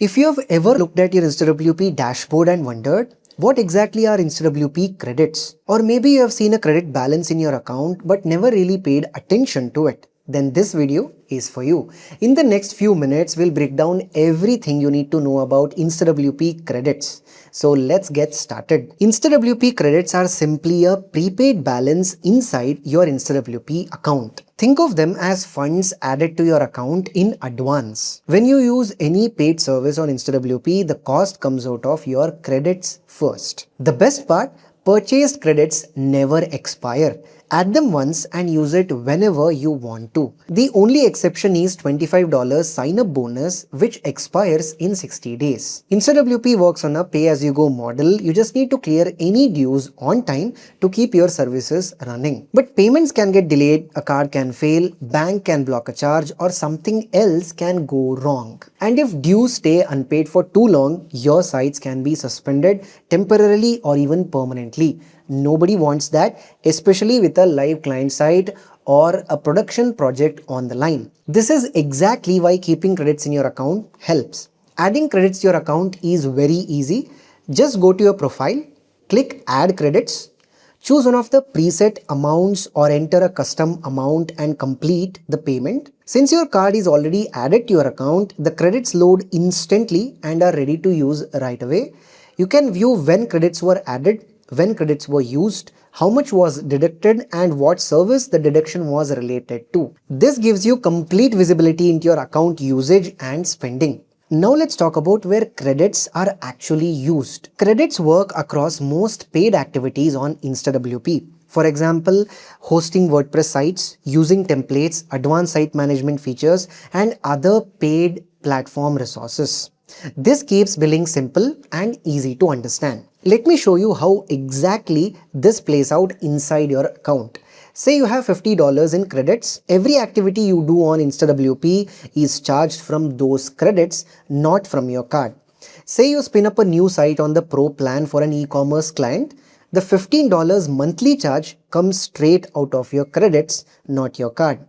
If you have ever looked at your InstaWP dashboard and wondered, what exactly are InstaWP credits? Or maybe you have seen a credit balance in your account but never really paid attention to it, then this video is for you. In the next few minutes, we'll break down everything you need to know about InstaWP credits. So let's get started. InstaWP credits are simply a prepaid balance inside your InstaWP account. Think of them as funds added to your account in advance. When you use any paid service on InstaWP, the cost comes out of your credits first. The best part, purchased credits never expire. Add them once and use it whenever you want to. The only exception is $25 sign-up bonus, which expires in 60 days. InstaWP works on a pay-as-you-go model. You just need to clear any dues on time to keep your services running. But payments can get delayed, a card can fail, bank can block a charge, or something else can go wrong. And if dues stay unpaid for too long, your sites can be suspended temporarily or even permanently. Nobody wants that, especially with a live client site or a production project on the line. This is exactly why keeping credits in your account helps. Adding credits to your account is very easy. Just go to your profile, click Add Credits, choose one of the preset amounts or enter a custom amount and complete the payment. Since your card is already added to your account, the credits load instantly and are ready to use right away. You can view when credits were added, when credits were used, how much was deducted, and what service the deduction was related to. This gives you complete visibility into your account usage and spending. Now let's talk about where credits are actually used. Credits work across most paid activities on InstaWP. For example, hosting WordPress sites, using templates, advanced site management features, and other paid platform resources. This keeps billing simple and easy to understand. Let me show you how exactly this plays out inside your account. Say you have $50 in credits. Every activity you do on InstaWP is charged from those credits, not from your card. Say you spin up a new site on the Pro plan for an e-commerce client. The $15 monthly charge comes straight out of your credits, not your card.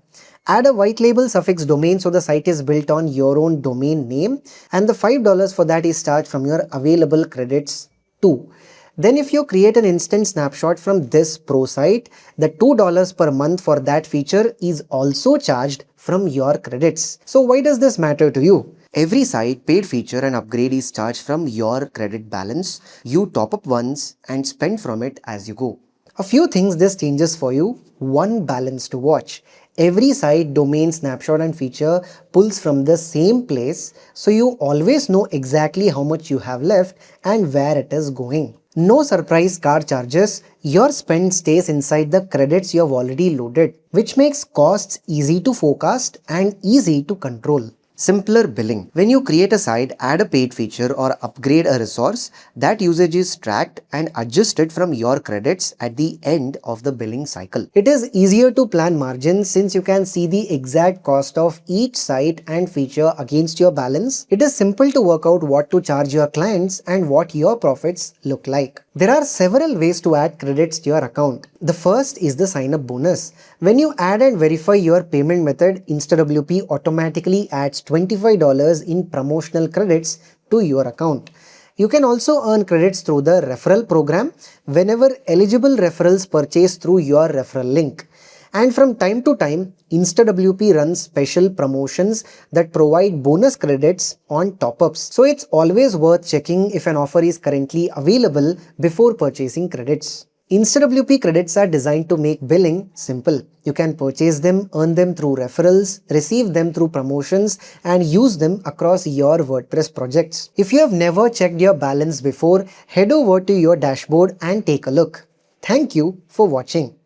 Add a white label suffix domain so the site is built on your own domain name, and the $5 for that is charged from your available credits too. Then if you create an instant snapshot from this Pro site, the $2 per month for that feature is also charged from your credits. So why does this matter to you? Every site, paid feature and upgrade is charged from your credit balance. You top up once and spend from it as you go. A few things this changes for you. One balance to watch. Every site, domain, snapshot and feature pulls from the same place, so you always know exactly how much you have left and where it is going. No surprise card charges. Your spend stays inside the credits you have already loaded, which makes costs easy to forecast and easy to control. Simpler billing. When you create a site, add a paid feature or upgrade a resource, that usage is tracked and adjusted from your credits at the end of the billing cycle. It is easier to plan margins since you can see the exact cost of each site and feature against your balance. It is simple to work out what to charge your clients and what your profits look like. There are several ways to add credits to your account. The first is the sign-up bonus. When you add and verify your payment method, InstaWP automatically adds $25 in promotional credits to your account. You can also earn credits through the referral program whenever eligible referrals purchase through your referral link. And from time to time, InstaWP runs special promotions that provide bonus credits on top-ups. So it's always worth checking if an offer is currently available before purchasing credits. InstaWP credits are designed to make billing simple. You can purchase them, earn them through referrals, receive them through promotions, and use them across your WordPress projects. If you have never checked your balance before, head over to your dashboard and take a look. Thank you for watching.